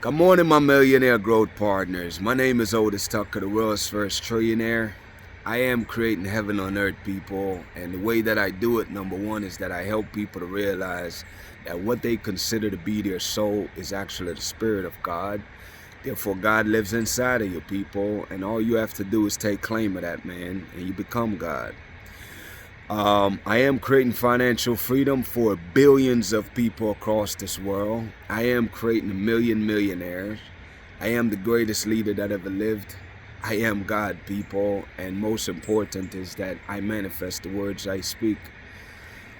Good morning, my millionaire growth partners. My name is Otis Tucker, the world's first trillionaire. I am creating heaven on earth, people, and the way that I do it, number one, is that I help people to realize that what they consider to be their soul is actually the spirit of God. Therefore, God lives inside of you, people, and all you have to do is take claim of that, man, and you become God. I am creating financial freedom for billions of people across this world. I am creating a million millionaires. I am the greatest leader that ever lived. I am God, people, and most important is that I manifest the words I speak.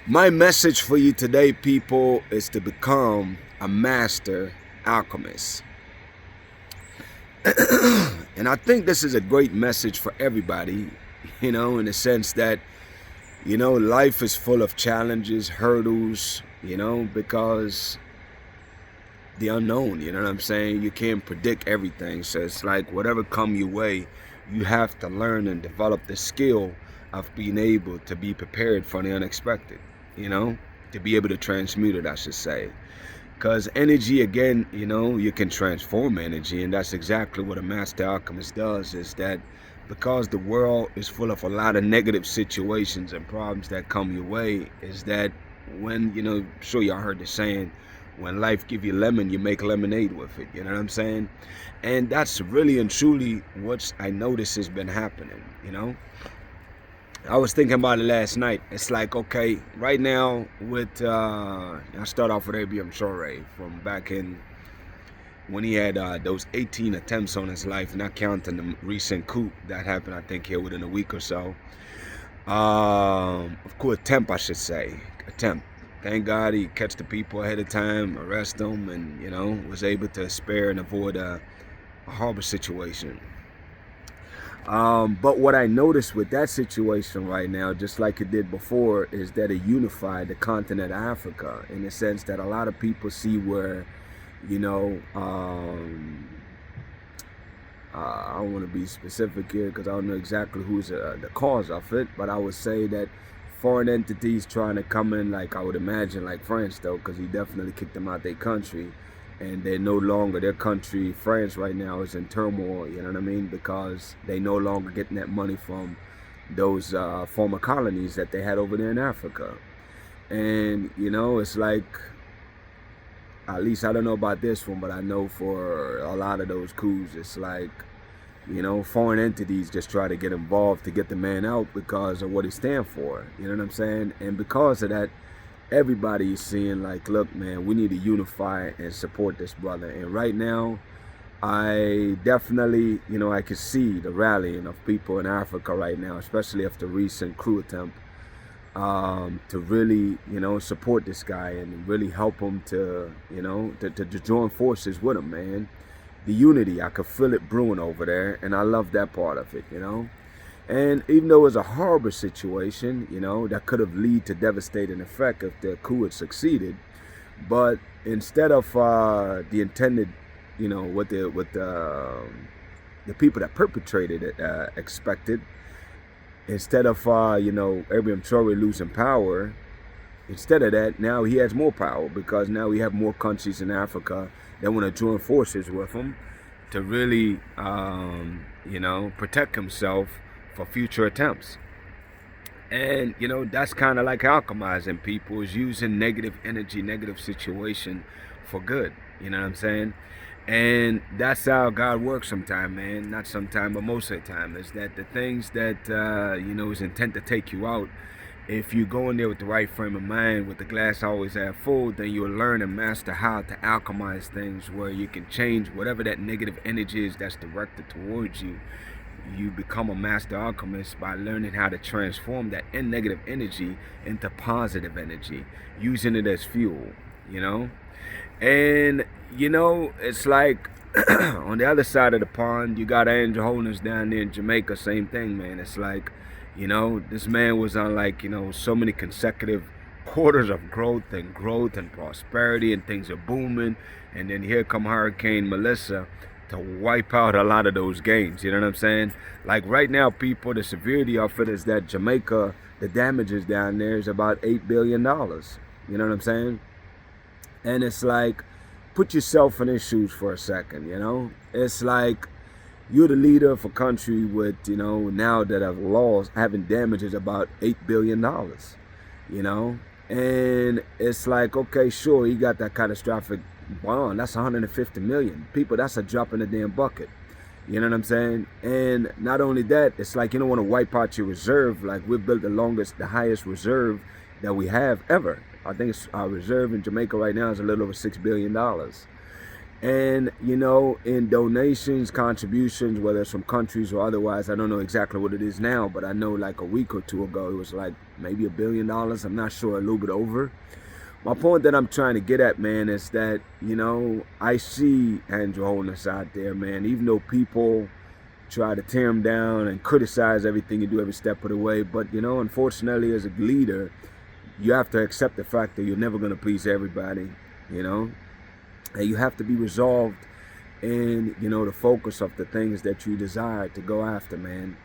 My message for you today, people, is to become a master alchemist. And I think this is a great message for everybody, in the sense that life is full of challenges, hurdles, because the unknown, you know what I'm saying? You can't predict everything. So it's like whatever come your way, you have to learn and develop the skill of being able to be prepared for the unexpected, to be able to transmute it, I should say. Because energy, again, you can transform energy, and that's exactly what a master alchemist does, is that because the world is full of a lot of negative situations and problems that come your way, is that when, sure y'all heard the saying, when life give you lemon, you make lemonade with it, you know what I'm saying? And that's really and truly what I notice has been happening, I was thinking about it last night. It's like, okay, right now with, I start off with ABM Shorey from back in when he had those 18 attempts on his life, not counting the recent coup that happened, I think, here within a week or so. Of course, attempt, I should say. Attempt. Thank God he catch the people ahead of time, arrest them, and, was able to spare and avoid a horrible situation. But what I noticed with that situation right now, just like it did before, is that it unified the continent of Africa in the sense that a lot of people see where, I don't want to be specific here because I don't know exactly who's the cause of it, but I would say that foreign entities trying to come in, like I would imagine, like France, though, because he definitely kicked them out their country. And they're no longer, their country, France right now, is in turmoil, you know what I mean? Because they no longer getting that money from those former colonies that they had over there in Africa. And, it's like, at least I don't know about this one, but I know for a lot of those coups, it's like, foreign entities just try to get involved to get the man out because of what he stands for, you know what I'm saying? And because of that, everybody is seeing like, look, man, we need to unify and support this brother. And right now, I definitely, I can see the rallying of people in Africa right now, especially after recent coup attempt, to really, support this guy and really help him to, to join forces with him, man. The unity, I could feel it brewing over there, and I love that part of it, And even though it was a horrible situation, that could have led to devastating effect if the coup had succeeded. But instead of the intended, what the people that perpetrated it expected, instead of Abraham Traore losing power, instead of that, now he has more power because now we have more countries in Africa that want to join forces with him to really, protect himself for future attempts. And that's kind of like alchemizing people, is using negative energy, negative situation for good, you know what I'm saying? And that's how God works sometimes, man. Not sometimes, but most of the time, is that the things that is intent to take you out, if you go in there with the right frame of mind, with the glass always half full, then you'll learn and master how to alchemize things where you can change whatever that negative energy is that's directed towards you. You become a master alchemist by learning how to transform that negative energy into positive energy, using it as fuel, And, it's like on the other side of the pond, you got Angel Holness down there in Jamaica, same thing, man. It's like, this man was on like, so many consecutive quarters of growth and prosperity, and things are booming. And then here come Hurricane Melissa to wipe out a lot of those gains, you know what I'm saying? Like right now, people, the severity of it is that Jamaica, the damages down there is about $8 billion. You know what I'm saying? And it's like, put yourself in his shoes for a second, you know? It's like you're the leader of a country with, you know, now that have lost, having damages about $8 billion, you know? And it's like, okay, sure, you got that catastrophic bond. That's 150 million. People, that's a drop in the damn bucket. You know what I'm saying? And not only that, it's like you don't want to wipe out your reserve. Like we've built the highest reserve that we have ever. I think our reserve in Jamaica right now is a little over $6 billion. And, you know, in donations, contributions, whether it's from countries or otherwise, I don't know exactly what it is now, but I know like a week or two ago, it was like maybe $1 billion. I'm not sure, a little bit over. My point that I'm trying to get at, man, is that, you know, I see Andrew Holness out there, man, even though people try to tear him down and criticize everything you do every step of the way. But, you know, unfortunately, as a leader, you have to accept the fact that you're never going to please everybody, you know. And you have to be resolved in, you know, the focus of the things that you desire to go after, man.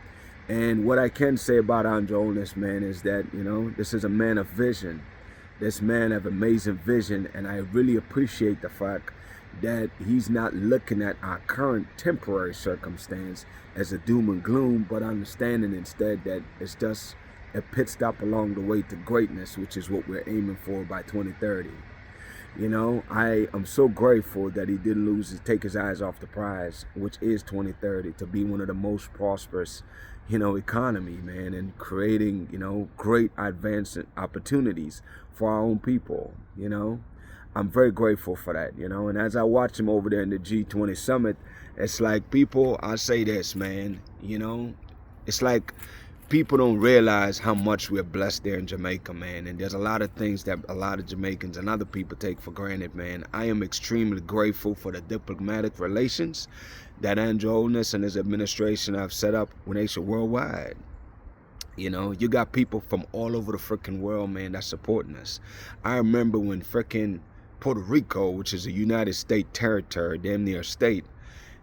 And what I can say about Andrew Holness, man, is that, you know, this is a man of vision. This man have amazing vision, and I really appreciate the fact that he's not looking at our current temporary circumstance as a doom and gloom, but understanding instead that it's just a pit stop along the way to greatness, which is what we're aiming for by 2030. You know, I am so grateful that he didn't take his eyes off the prize, which is 2030, to be one of the most prosperous, you know, economy, man, and creating, you know, great advancement opportunities for our own people, you know. I'm very grateful for that, you know. And as I watch him over there in the G20 summit, it's like people, I say this, man, you know, it's like people don't realize how much we're blessed there in Jamaica, man. And there's a lot of things that a lot of Jamaicans and other people take for granted, man. I am extremely grateful for the diplomatic relations that Andrew Holness and his administration have set up with nation worldwide. You know, you got people from all over the freaking world, man, that's supporting us. I remember when freaking Puerto Rico, which is a United States territory, damn near state,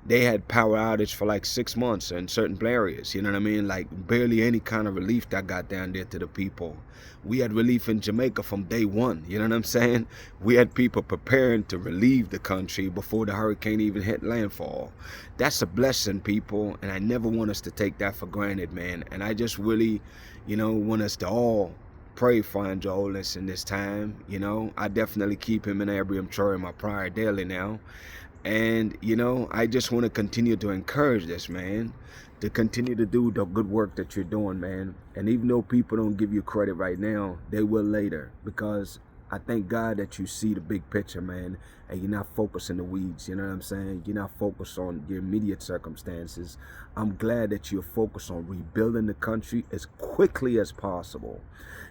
they had power outage for like 6 months in certain areas, you know what I mean? Like barely any kind of relief that got down there to the people. We had relief in Jamaica from day one, you know what I'm saying? We had people preparing to relieve the country before the hurricane even hit landfall. That's a blessing, people, and I never want us to take that for granted, man. And I just really, you know, want us to all pray for Andrew Holness in this time, you know. I definitely keep him in every in my prayer daily now. And, you know, I just want to continue to encourage this, man, to continue to do the good work that you're doing, man. And even though people don't give you credit right now, they will later, because I thank God that you see the big picture, man, and you're not focused in the weeds, you know what I'm saying? You're not focused on your immediate circumstances. I'm glad that you're focused on rebuilding the country as quickly as possible.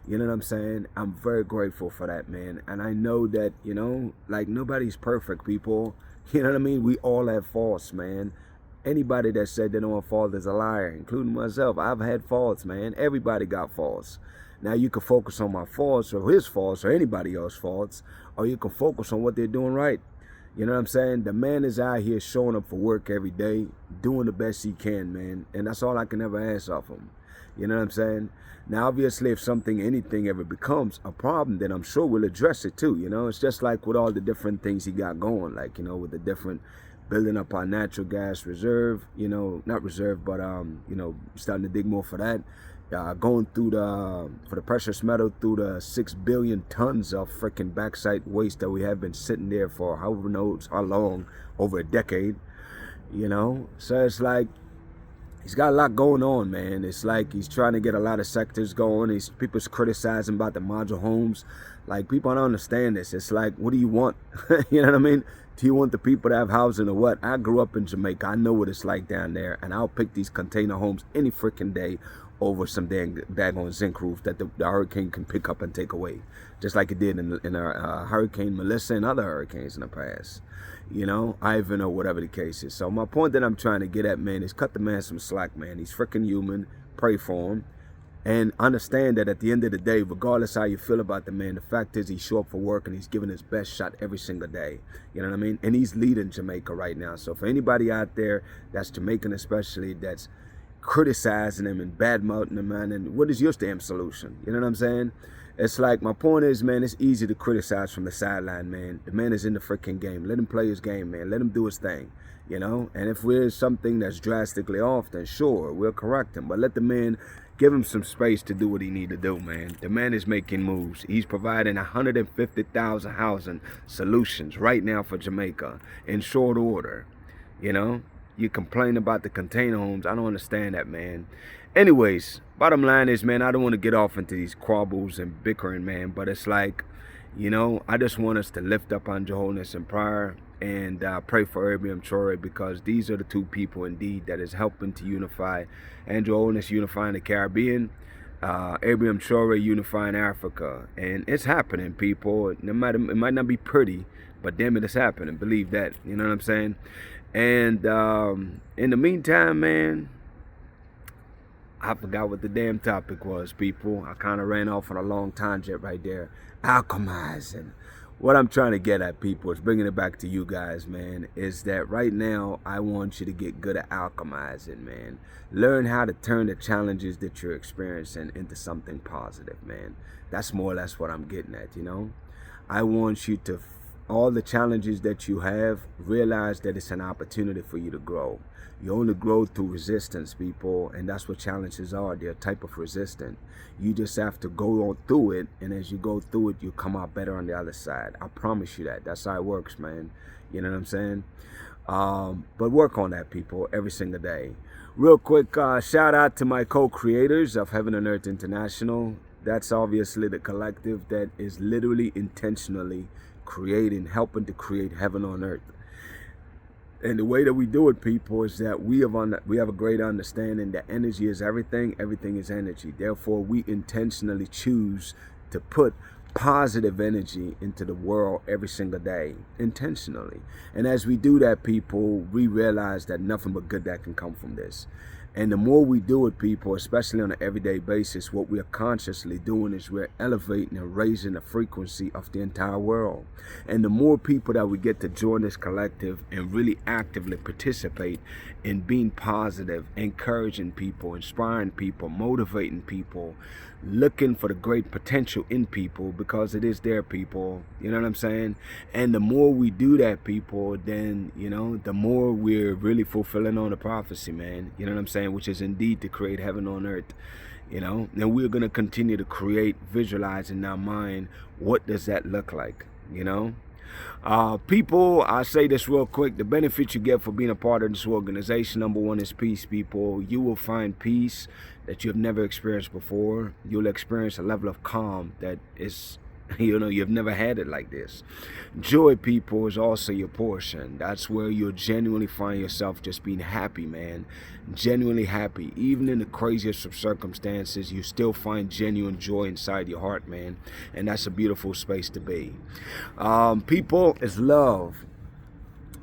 You know what I'm saying? I'm very grateful for that, man. And I know that, you know, like nobody's perfect, people. You know what I mean? We all have faults, man. Anybody that said they don't have faults is a liar, including myself. I've had faults, man. Everybody got faults. Now you can focus on my faults or his faults or anybody else's faults, or you can focus on what they're doing right. You know what I'm saying? The man is out here showing up for work every day, doing the best he can, man. And that's all I can ever ask of him. You know what I'm saying? Now, obviously, if anything ever becomes a problem, then I'm sure we'll address it too. You know, it's just like with all the different things he got going, like, you know, with the different building up our natural gas reserve, you know, not reserve, but, you know, starting to dig more for that. Going through for the precious metal, through the 6 billion tons of freaking bauxite waste that we have been sitting there for however knows how long, over a decade, you know. So it's like, he's got a lot going on, man. It's like he's trying to get a lot of sectors going. People's criticizing about the module homes. Like, people don't understand this. It's like, what do you want? You know what I mean? Do you want the people to have housing or what? I grew up in Jamaica. I know what it's like down there. And I'll pick these container homes any freaking day over some daggone zinc roof that the hurricane can pick up and take away. Just like it did in Hurricane Melissa and other hurricanes in the past. You know, Ivan or whatever the case is. So my point that I'm trying to get at, man, is cut the man some slack, man. He's freaking human. Pray for him. And understand that at the end of the day, regardless how you feel about the man, the fact is he show up for work and he's giving his best shot every single day. You know what I mean? And he's leading Jamaica right now. So for anybody out there that's Jamaican especially, that's criticizing him and bad-mouthing him, man, and what is your damn solution? You know what I'm saying? It's like, my point is, man, it's easy to criticize from the sideline, man. The man is in the freaking game. Let him play his game, man. Let him do his thing, you know? And if there's something that's drastically off, then sure, we'll correct him. But let the man, give him some space to do what he need to do, man. The man is making moves. He's providing 150,000 housing solutions right now for Jamaica in short order, you know? You complain about the container homes. I don't understand that, man. Anyways, bottom line is, man, I don't want to get off into these quabbles and bickering, man. But it's like, you know, I just want us to lift up on Holiness in prayer and pray for Abraham Traore, because these are the two people indeed that is helping to unify. Andrew Holiness unifying the Caribbean, Abraham Traore unifying Africa. And it's happening, people. It might not be pretty, but damn it, it's happening. Believe that. You know what I'm saying? And in the meantime, man, I forgot what the damn topic was, people. I kind of ran off on a long tangent right there. Alchemizing. What I'm trying to get at, people, is bringing it back to you guys, man, is that right now I want you to get good at alchemizing, man. Learn how to turn the challenges that you're experiencing into something positive, man. That's more or less what I'm getting at, you know. I want you to, all the challenges that you have, realize that it's an opportunity for you to grow. You only grow through resistance, people, and that's what challenges are. They're a type of resistance. You just have to go on through it, and as you go through it, you come out better on the other side. I promise you that. That's how it works, man. You know what I'm saying? But work on that, people, every single day. Real quick, shout out to my co-creators of Heaven and Earth International. That's obviously the collective that is literally intentionally helping to create heaven on earth. And the way that we do it, people, is that we have a great understanding that energy is everything. Everything is energy. Therefore, we intentionally choose to put positive energy into the world every single day, intentionally. And as we do that, people, we realize that nothing but good that can come from this. And the more we do it, people, especially on an everyday basis, what we are consciously doing is we're elevating and raising the frequency of the entire world. And the more people that we get to join this collective and really actively participate in being positive, encouraging people, inspiring people, motivating people, looking for the great potential in people, because it is there, people. You know what I'm saying? And the more we do that, people, then, you know, the more we're really fulfilling on the prophecy, man. You know what I'm saying? Which is indeed to create heaven on earth. You know, and we're going to continue to create, visualize in our mind, what does that look like? You know, people, I say this real quick, the benefit you get for being a part of this organization, number one, is peace, people. You will find peace that you have never experienced before. You'll experience a level of calm that is, you know, you've never had it like this. Joy, people, is also your portion. That's where you'll genuinely find yourself just being happy, man. Genuinely happy. Even in the craziest of circumstances, you still find genuine joy inside your heart, man. And that's a beautiful space to be. People, is love.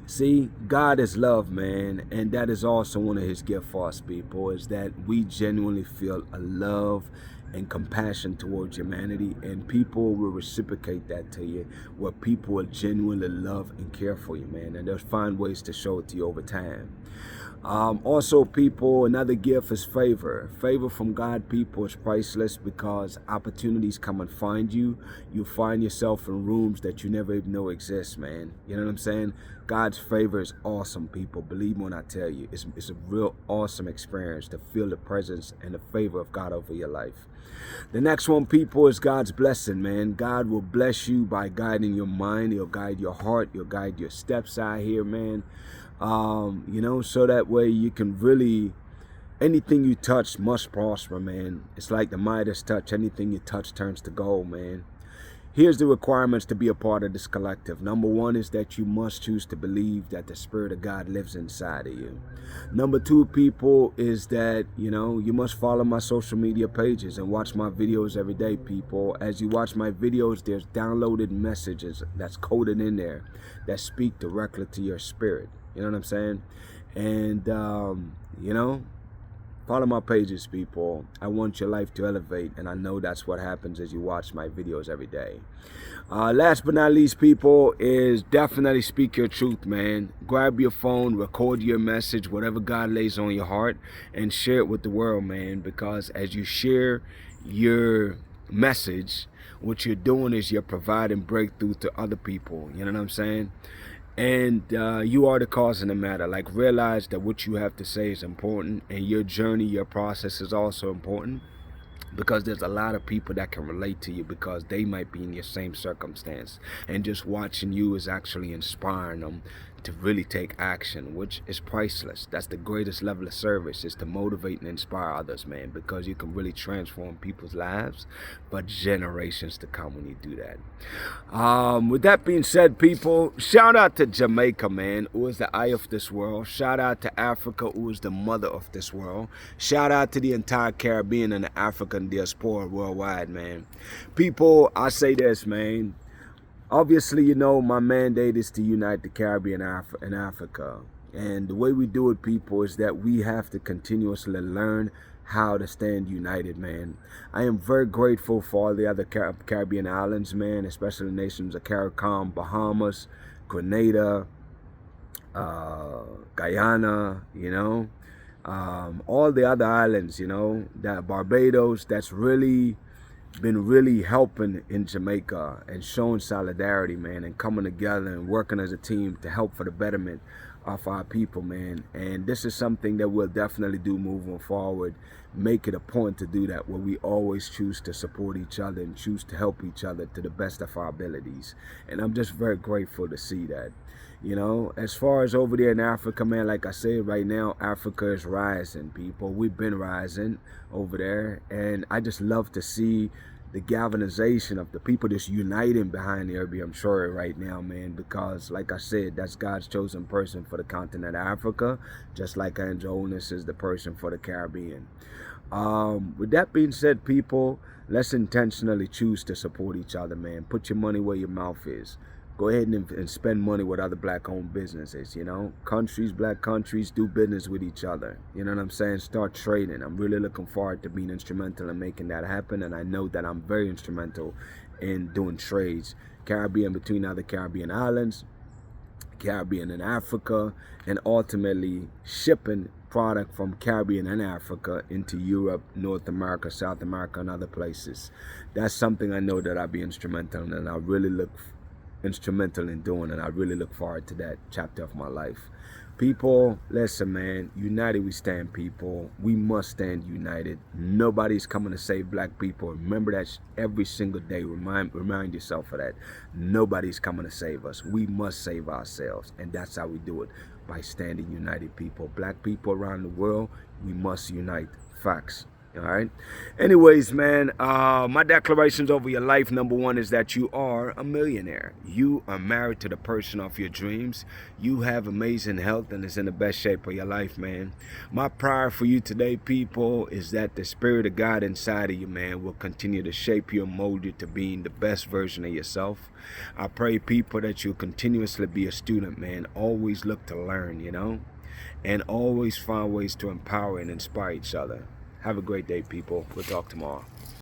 See, God is love, man, and that is also one of his gifts for us, people, is that we genuinely feel a love and compassion towards humanity, and people will reciprocate that to you, where people will genuinely love and care for you, man, and they'll find ways to show it to you over time. Also, people, another gift is favor. Favor from God, people, is priceless, because opportunities come and find you. You find yourself in rooms that you never even know exist, man. You know what I'm saying? God's favor is awesome, people. Believe me when I tell you, it's a real awesome experience to feel the presence and the favor of God over your life. The next one, people, is God's blessing, man. God will bless you by guiding your mind. He'll guide your heart. He'll guide your steps out here, man. You know, so that way you can really, anything you touch must prosper, man. It's like the Midas touch. Anything you touch turns to gold, man. Here's the requirements to be a part of this collective. Number one is that you must choose to believe that the Spirit of God lives inside of you. Number two, people, is that, you know, you must follow my social media pages and watch my videos every day, people. As you watch my videos, there's downloaded messages that's coded in there that speak directly to your spirit. You know what I'm saying? And, you know, follow my pages, people. I want your life to elevate, and I know that's what happens as you watch my videos every day. Last but not least, people, is definitely speak your truth, man. Grab your phone, record your message, whatever God lays on your heart, and share it with the world, man, because as you share your message, what you're doing is you're providing breakthrough to other people. You know what I'm saying? And you are the cause in the matter. Like, realize that what you have to say is important, and your journey, your process is also important, because there's a lot of people that can relate to you because they might be in your same circumstance, and just watching you is actually inspiring them to really take action, which is priceless. That's the greatest level of service, is to motivate and inspire others, man, because you can really transform people's lives for generations to come when you do that. With that being said, people, shout out to Jamaica, man, who is the eye of this world. Shout out to Africa, who is the mother of this world. Shout out to the entire Caribbean and the African diaspora worldwide, man. People, I say this, man. Obviously, you know, my mandate is to unite the Caribbean and Africa. And the way we do it, people, is that we have to continuously learn how to stand united, man. I am very grateful for all the other Caribbean islands, man, especially the nations of CARICOM, Bahamas, Grenada, Guyana, you know, all the other islands, you know, that Barbados, that's really been really helping in Jamaica and showing solidarity, man, and coming together and working as a team to help for the betterment of our people, man. And this is something that we'll definitely do moving forward. Make it a point to do that, where we always choose to support each other and choose to help each other to the best of our abilities. And I'm just very grateful to see that. You know, as far as over there in Africa, man, like I said, right now, Africa is rising, people. We've been rising over there. And I just love to see the galvanization of the people just uniting behind the I'm sure right now, man, because like I said, that's God's chosen person for the continent of Africa, just like Jonas is the person for the Caribbean. With that being said, people, let's intentionally choose to support each other, man. Put your money where your mouth is. Go ahead and spend money with other black-owned businesses, you know. Countries, black countries, do business with each other. You know what I'm saying? Start trading. I'm really looking forward to being instrumental in making that happen, and I know that I'm very instrumental in doing trades. Caribbean between other Caribbean islands, Caribbean and Africa, and ultimately shipping product from Caribbean and Africa into Europe, North America, South America, and other places. That's something I know that I'll be instrumental in, and I really look instrumental in doing, and I really look forward to that chapter of my life. People, listen, man, united we stand, people. We must stand united. Nobody's coming to save black people. Remember that every single day. Remind yourself of that. Nobody's coming to save us. We must save ourselves, and that's how we do it, by standing united, people. Black people around the world, we must unite. Facts. All right. Anyways, man, my declarations over your life, number one, is that you are a millionaire. You are married to the person of your dreams. You have amazing health and is in the best shape of your life, man. My prayer for you today, people, is that the Spirit of God inside of you, man, will continue to shape you and mold you to being the best version of yourself. I pray, people, that you'll continuously be a student, man. Always look to learn, you know, and always find ways to empower and inspire each other. Have a great day, people. We'll talk tomorrow.